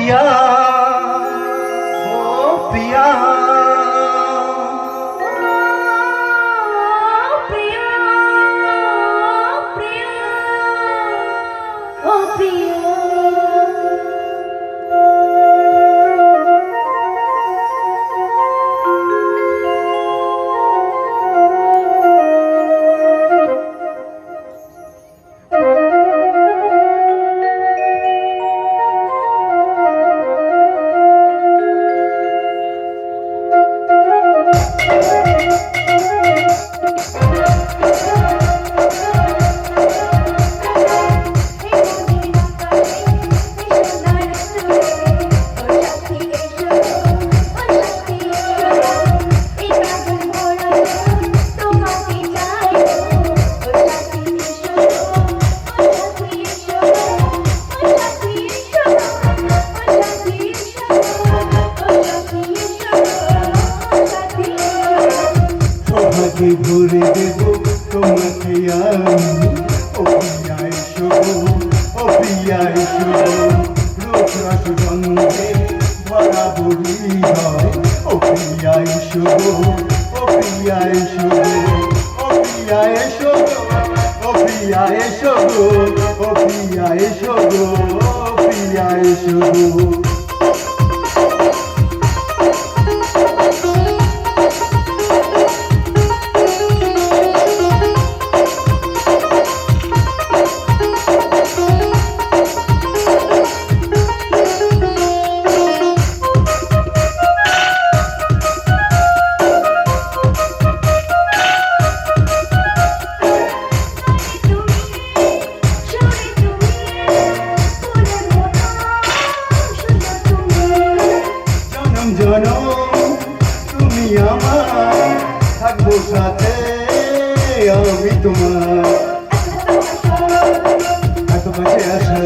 पिया ओ पिया ভরে দেব তোমাকে আমি ও প্রিয়া এসো ও প্রিয়া এসো রূপ রস গন্ধে ভরা বলি হয় ও প্রিয়া এসো ও প্রিয়া এসো ও প্রিয়া এসো ও প্রিয়া এসো ও প্রিয়া এসো ও প্রিয়া এসো জনম তুমি আমার থাকবো সাথে আমি তোমার এত কাছে আসা